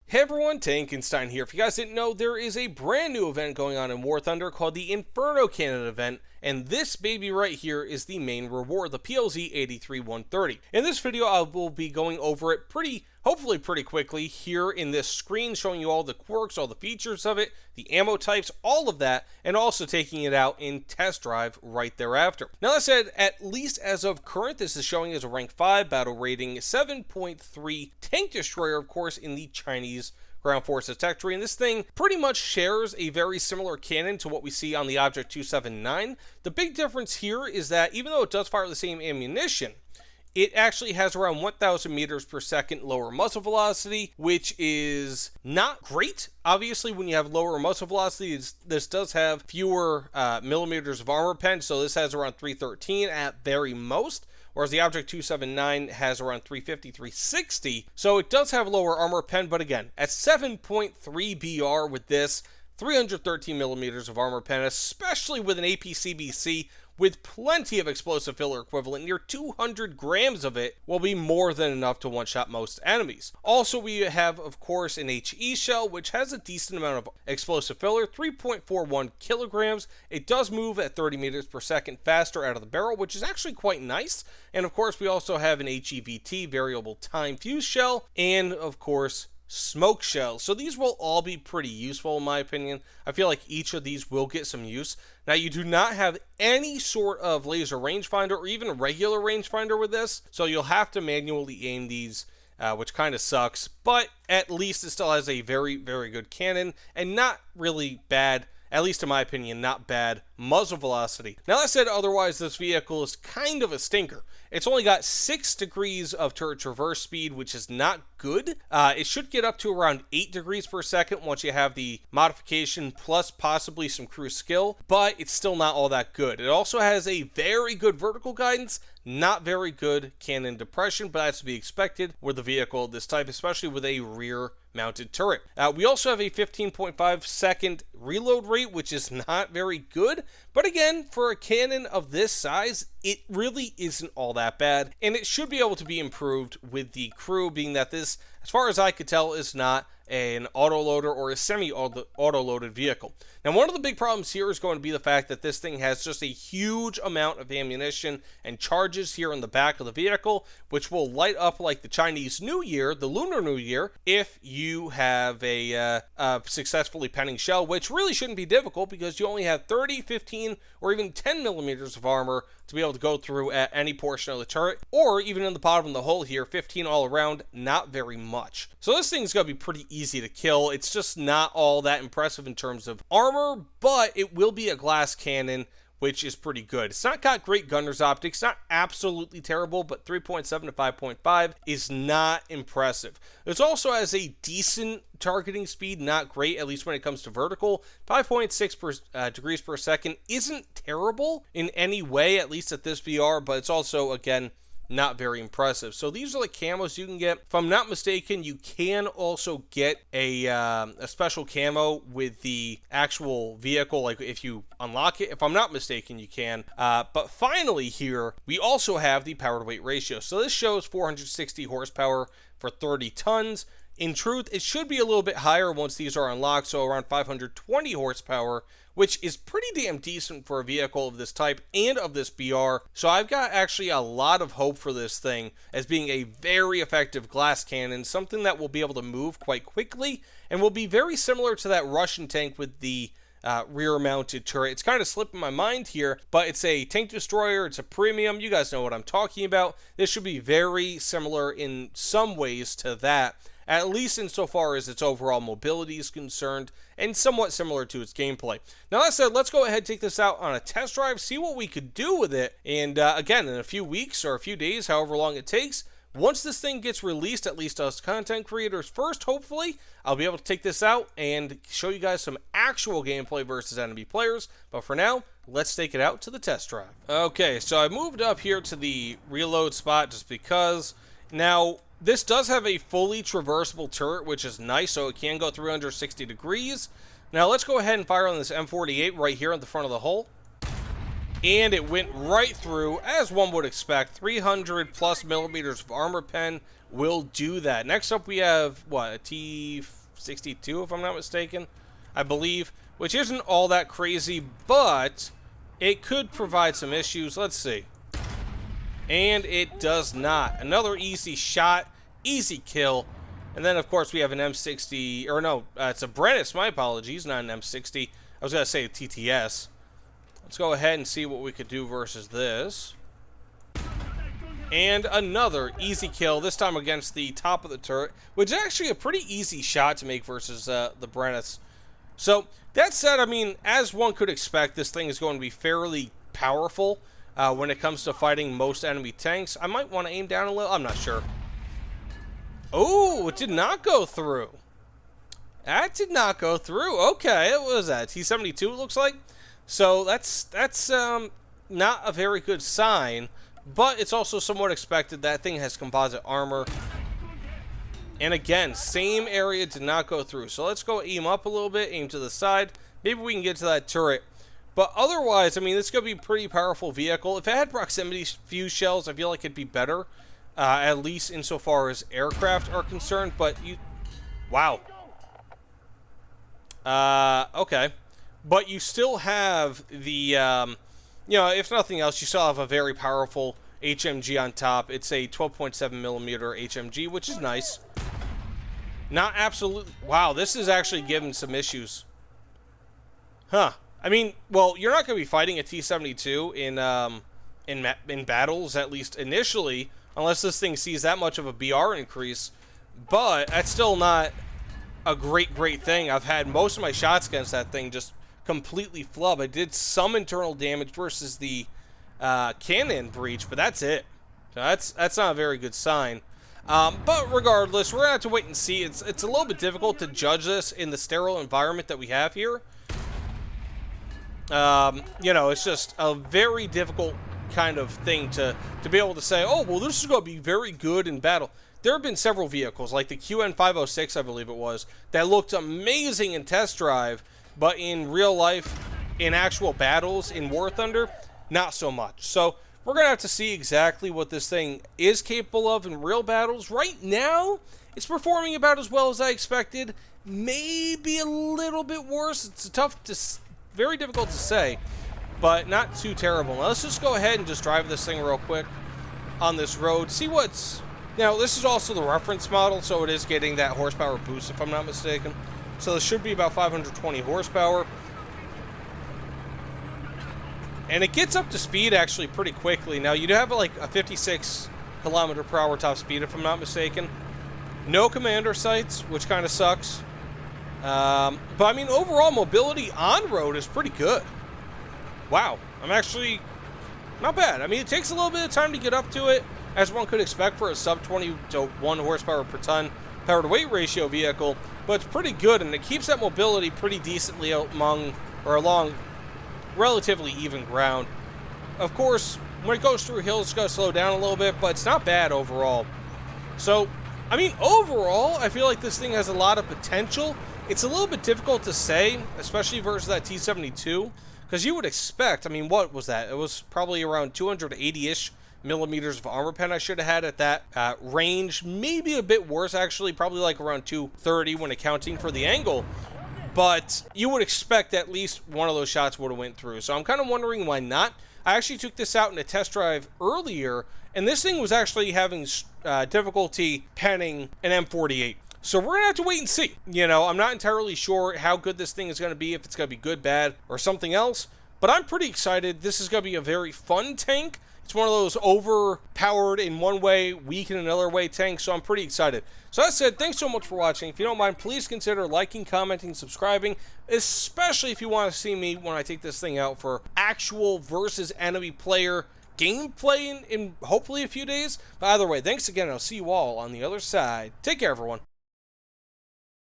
Hey everyone, Tankenstein here. If you guys didn't know, there is a brand new event going on in War Thunder called the Inferno Cannon event, and this baby right here is the main reward, the PLZ83-130. In this video, I will be going over it hopefully pretty quickly here in this screen, showing you all the quirks, all the features of it, the ammo types, all of that, and also taking it out in test drive right thereafter. Now that said, at least as of current, this is showing as a rank 5 battle rating 7.3 tank destroyer, of course, in the Chinese ground forces tech tree, and this thing pretty much shares a very similar cannon to what we see on the Object 279. The big difference here is that even though it does fire the same ammunition, it actually has around 1,000 meters per second lower muzzle velocity, which is not great. Obviously, when you have lower muzzle velocity, this does have fewer millimeters of armor pen, so this has around 313 at very most, whereas the Object 279 has around 350, 360. So it does have lower armor pen, but again, at 7.3 BR with this, 313 millimeters of armor pen, especially with an APCBC with plenty of explosive filler equivalent, near 200 grams of it will be more than enough to one-shot most enemies. Also, we have, of course, an HE shell, which has a decent amount of explosive filler, 3.41 kilograms. It does move at 30 meters per second faster out of the barrel, which is actually quite nice. And of course, we also have an HEVT, variable time fuse shell, and of course, smoke shells. So these will all be pretty useful in my opinion. I feel like each of these will get some use. Now you do not have any sort of laser rangefinder or even a regular rangefinder with this, so you'll have to manually aim these, which kind of sucks, but at least it still has a very, very good cannon and not really bad, at least in my opinion, not bad muzzle velocity. Now that said, otherwise this vehicle is kind of a stinker. It's only got 6 degrees of turret traverse speed, which is not good. It should get up to around 8 degrees per second once you have the modification plus possibly some cruise skill, but it's still not all that good. It also has a very good vertical guidance, not very good cannon depression, but that's to be expected with a vehicle of this type, especially with a rear mounted turret. We also have a 15.5 second reload rate, which is not very good, but again, for a cannon of this size, it really isn't all that bad, and it should be able to be improved with the crew, being that this, as far as I could tell, is not an autoloader or a semi-auto-loaded vehicle. Now, one of the big problems here is going to be the fact that this thing has just a huge amount of ammunition and charges here in the back of the vehicle, which will light up like the Chinese New Year, the Lunar New Year, if you have a successfully penning shell, which really shouldn't be difficult because you only have 30, 15, or even 10 millimeters of armor to be able to go through at any portion of the turret, or even in the bottom of the hull here, 15 all around, not very much. So this thing's going to be pretty easy to kill. It's just not all that impressive in terms of armor, but it will be a glass cannon, which is pretty good. It's not got great gunner's optics, not absolutely terrible, but 3.7 to 5.5 is not impressive. It also has a decent targeting speed, not great, at least when it comes to vertical. 5.6 degrees per second isn't terrible in any way, at least at this VR, but it's also, again, not very impressive. So these are the camos you can get. If I'm not mistaken, you can also get a special camo with the actual vehicle, like if you unlock it. If I'm not mistaken, you can. But finally here, we also have the power to weight ratio. So this shows 460 horsepower for 30 tons. In truth, it should be a little bit higher once these are unlocked, so around 520 horsepower, which is pretty damn decent for a vehicle of this type and of this BR. So I've got actually a lot of hope for this thing as being a very effective glass cannon, something that will be able to move quite quickly and will be very similar to that Russian tank with the rear-mounted turret. It's kind of slipping my mind here, but it's a tank destroyer, it's a premium, you guys know what I'm talking about. This should be very similar in some ways to that, at least insofar as its overall mobility is concerned, and somewhat similar to its gameplay. Now that said, let's go ahead and take this out on a test drive, see what we could do with it, and again, in a few weeks or a few days, however long it takes, once this thing gets released, at least us content creators first, hopefully, I'll be able to take this out and show you guys some actual gameplay versus enemy players. But for now, let's take it out to the test drive. Okay, so I moved up here to the reload spot just because. Now, this does have a fully traversable turret, which is nice, so it can go 360 degrees. Now, let's go ahead and fire on this M48 right here at the front of the hull. And it went right through, as one would expect. 300 plus millimeters of armor pen will do that. Next up, we have, what, a M62, if I'm not mistaken, I believe, which isn't all that crazy, but it could provide some issues. Let's see. And it does not. Another easy shot, easy kill. And then, of course, we have an M60, or no, it's a Brennus, my apologies, not an M60. I was going to say a TTS. Let's go ahead and see what we could do versus this. And another easy kill, this time against the top of the turret, which is actually a pretty easy shot to make versus the Brennus. So, that said, I mean, as one could expect, this thing is going to be fairly powerful when it comes to fighting most enemy tanks. I might want to aim down a little, I'm not sure. Oh, it did not go through. That did not go through. Okay, what was that? T-72, it looks like. So that's not a very good sign, but it's also somewhat expected. That thing has composite armor. And again, same area did not go through. So let's go aim up a little bit, aim to the side. Maybe we can get to that turret. But otherwise, I mean, this is going to be a pretty powerful vehicle. If it had proximity fuse shells, I feel like it'd be better. At least insofar as aircraft are concerned, but you... Wow. Okay. But you still have the, you know, if nothing else, you still have a very powerful HMG on top. It's a 12.7mm HMG, which is nice. Not absolutely... Wow, this is actually giving some issues. Huh. I mean, well, you're not going to be fighting a T-72 in battles, at least initially, unless this thing sees that much of a BR increase. But that's still not a great thing. I've had most of my shots against that thing just completely flub. I did some internal damage versus the cannon breach, but that's it. So that's not a very good sign. But regardless, we're going to have to wait and see. It's a little bit difficult to judge this in the sterile environment that we have here. You know, it's just a very difficult kind of thing to be able to say, oh, well, this is going to be very good in battle. There have been several vehicles, like the QN506, I believe it was, that looked amazing in test drive, but in real life, in actual battles, in War Thunder, not so much. So we're going to have to see exactly what this thing is capable of in real battles. Right now, it's performing about as well as I expected. Maybe a little bit worse. It's very difficult to say, but not too terrible. Now, let's just go ahead and just drive this thing real quick on this road. See what's... Now, this is also the reference model, so it is getting that horsepower boost, if I'm not mistaken. So this should be about 520 horsepower. And it gets up to speed, actually, pretty quickly. Now, you do have, like, a 56 kilometer per hour top speed, if I'm not mistaken. No commander sights, which kind of sucks. But, I mean, overall mobility on-road is pretty good. Wow. I'm actually not bad. I mean, it takes a little bit of time to get up to it, as one could expect for a sub-20 to 1 horsepower per ton power-to-weight ratio vehicle, but it's pretty good, and it keeps that mobility pretty decently along relatively even ground. Of course, when it goes through hills, it's going to slow down a little bit, but it's not bad overall. So, I mean, overall, I feel like this thing has a lot of potential. It's a little bit difficult to say, especially versus that T-72, because you would expect, I mean, what was that? It was probably around 280-ish millimeters of armor pen I should have had at that range. Maybe a bit worse, actually, probably like around 230 when accounting for the angle. But you would expect at least one of those shots would have went through. So I'm kind of wondering why not. I actually took this out in a test drive earlier, and this thing was actually having difficulty penning an M48. So we're going to have to wait and see. You know, I'm not entirely sure how good this thing is going to be, if it's going to be good, bad, or something else. But I'm pretty excited. This is going to be a very fun tank. It's one of those overpowered in one way, weak in another way tanks, so I'm pretty excited. So that said, thanks so much for watching. If you don't mind, please consider liking, commenting, subscribing, especially if you want to see me when I take this thing out for actual versus enemy player gameplay in hopefully a few days. But either way, thanks again, and I'll see you all on the other side. Take care, everyone.